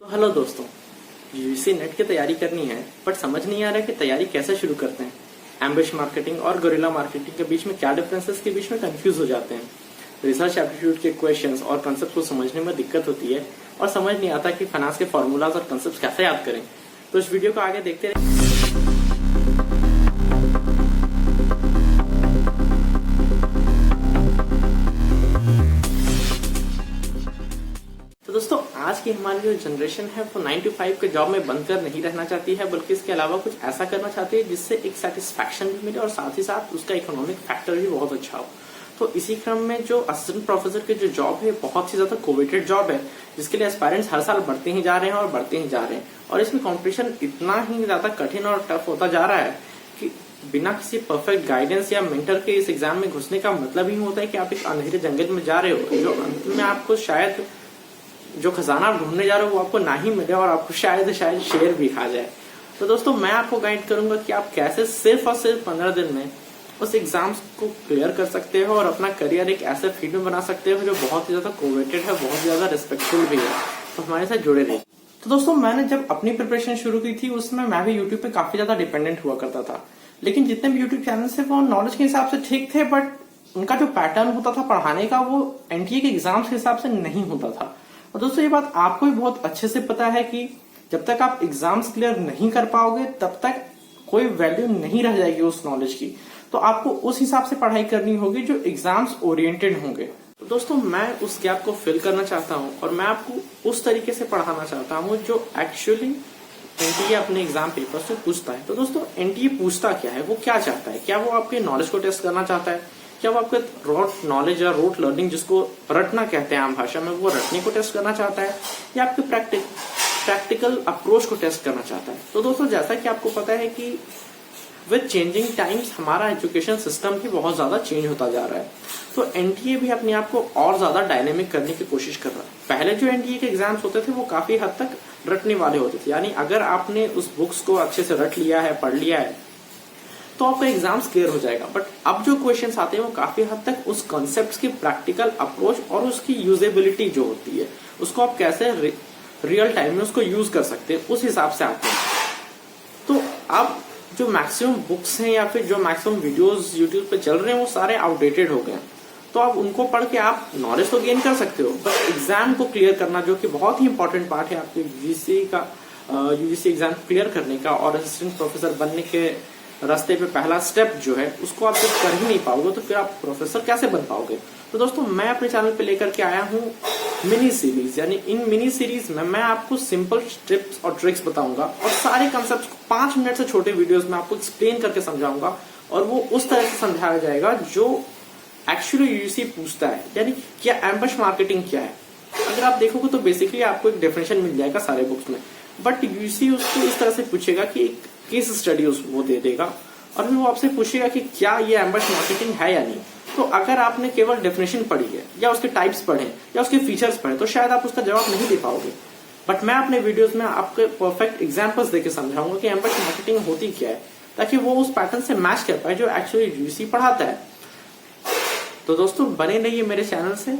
तो हेलो दोस्तों, UGC net की तैयारी करनी है बट समझ नहीं आ रहा है कि तैयारी कैसे शुरू करते हैं। एम्बिश मार्केटिंग और गोरिल्ला मार्केटिंग के बीच में क्या डिफरेंसेस के बीच में कंफ्यूज हो जाते हैं। रिसर्च एप्टीट्यूड के क्वेश्चंस और कंसेप्ट को समझने में दिक्कत होती है और समझ नहीं आता कि फाइनेंस के फॉर्मूलाज और कंसेप्ट कैसे याद करें। तो इस वीडियो को आगे देखते रहे। तो दोस्तों, आज की हमारी जो जनरेशन है वो 9 to 5 के जॉब में बंद कर नहीं रहना चाहती है, बल्कि इसके अलावा कुछ ऐसा करना चाहती है जिससे एक सेटिस्फैक्शन भी मिले और साथ ही साथ उसका इकोनॉमिक फैक्टर भी बहुत अच्छा हो। तो इसी क्रम में जो असिस्टेंट प्रोफेसर की जो जॉब है बहुत ही ज्यादा कोवेटेड जॉब है, जिसके लिए एस्पायरेंट्स हर साल बढ़ते ही जा रहे हैं और बढ़ते ही जा रहे हैं। और इसमें कॉम्पिटिशन इतना ही ज्यादा कठिन और टफ होता जा रहा है कि बिना किसी परफेक्ट गाइडेंस या मेंटर के इस एग्जाम में घुसने का मतलब ही होता है कि आप एक अंधेरे जंगल में जा रहे हो, जो अंत में आपको शायद जो खजाना आप ढूंढने जा रहे हो वो आपको ना ही मिले और आपको शायद शेर भी खा जाए। तो दोस्तों, मैं आपको गाइड करूंगा कि आप कैसे सिर्फ और सिर्फ 15 दिन में उस एग्जाम्स को क्लियर कर सकते हो और अपना करियर एक ऐसे फील्ड में बना सकते हो जो बहुत ही ज्यादा कोवेटेड है, बहुत ज्यादा रिस्पेक्टफुल भी है। तो हमारे साथ जुड़े रहिए। तो दोस्तों, मैंने जब अपनी प्रिपरेशन शुरू की थी उसमें मैं भी यूट्यूब पे काफी ज्यादा डिपेंडेंट हुआ करता था, लेकिन जितने भी यूट्यूब चैनल थे वो नॉलेज के हिसाब से ठीक थे, बट उनका जो पैटर्न होता था पढ़ाने का वो एनटीए के एग्जाम्स के हिसाब से नहीं होता था। और दोस्तों, ये बात आपको भी बहुत अच्छे से पता है कि जब तक आप एग्जाम्स क्लियर नहीं कर पाओगे तब तक कोई वैल्यू नहीं रह जाएगी उस नॉलेज की। तो आपको उस हिसाब से पढ़ाई करनी होगी जो एग्जाम्स ओरिएंटेड होंगे। तो दोस्तों, मैं उस गैप को फिल करना चाहता हूँ और मैं आपको उस तरीके से पढ़ाना चाहता हूँ जो एक्चुअली एनटीए अपने एग्जाम पेपर से पूछता है। तो दोस्तों, एनटीए पूछता क्या है, वो क्या चाहता है? क्या वो आपके नॉलेज को टेस्ट करना चाहता है? क्या वो आपके रोट नॉलेज या रोट लर्निंग, जिसको रटना कहते हैं आम भाषा में, वो रटने को टेस्ट करना चाहता है या आपके प्रैक्टिकल अप्रोच को टेस्ट करना चाहता है? तो दोस्तों, जैसा कि आपको पता है कि विद चेंजिंग टाइम्स हमारा एजुकेशन सिस्टम भी बहुत ज्यादा चेंज होता जा रहा है। तो एनटीए भी अपने आप को और ज्यादा डायनेमिक करने की कोशिश कर रहा है। पहले जो एनटीए के एग्जाम्स होते थे वो काफी हद तक रटने वाले होते थे, यानी अगर आपने उस बुक्स को अच्छे से रट लिया है, पढ़ लिया है, तो आपका एग्जाम्स क्लियर हो जाएगा। बट अब जो क्वेश्चंस आते हैं वो काफी हद तक उस कॉन्सेप्ट्स की प्रैक्टिकल अप्रोच और उसकी यूजेबिलिटी जो होती है, उसको आप कैसे रियल टाइम में उसको यूज कर सकते हैं, उस हिसाब से आते हैं। तो अब जो मैक्सिमम बुक्स हैं या फिर जो मैक्सिमम वीडियोस यूट्यूब पे चल रहे हैं वो सारे आउटडेटेड हो गए हैं। तो आप उनको पढ़ के आप नॉलेज तो गेन कर सकते हो, बट एग्जाम को क्लियर करना, जो कि बहुत ही इंपॉर्टेंट पार्ट है आपके यूजीसी एग्जाम क्लियर करने का और असिस्टेंट प्रोफेसर बनने के रास्ते पे पहला स्टेप जो है, उसको आप जब कर ही नहीं पाओगे तो फिर आप प्रोफेसर कैसे बन पाओगे? तो दोस्तों, मैं अपने चैनल पे लेकर के आया हूँ मिनी सीरीज, यानी इन मिनी सीरीज में मैं आपको सिंपल टिप्स और ट्रिक्स बताऊंगा और सारे कंसेप्ट 5 मिनट से छोटे वीडियोस में आपको एक्सप्लेन करके समझाऊंगा, और वो उस तरह से समझाया जाएगा जो एक्चुअली यूजीसी पूछता है। यानी क्या एम्बश मार्केटिंग क्या है, अगर आप देखोगे तो बेसिकली आपको एक डेफिनेशन मिल जाएगा सारे बुक्स में, बट यूजीसी उसको इस तरह से पूछेगा कि एक केस स्टडी वो दे देगा और फिर वो आपसे पूछेगा कि क्या ये एम्बश मार्केटिंग है या नहीं। तो अगर आपने केवल डेफिनेशन पढ़ी है या उसके टाइप्स पढ़े या उसके फीचर्स पढ़े तो शायद आप उसका जवाब नहीं दे पाओगे, बट मैं अपने वीडियोस में आपके परफेक्ट एग्जांपल्स देके समझाऊंगा कि एम्बश मार्केटिंग होती क्या है, ताकि वो उस पैटर्न से मैच कर पाए जो एक्चुअली यूजीसी पढ़ाता है। तो दोस्तों, बने रहिए मेरे चैनल से।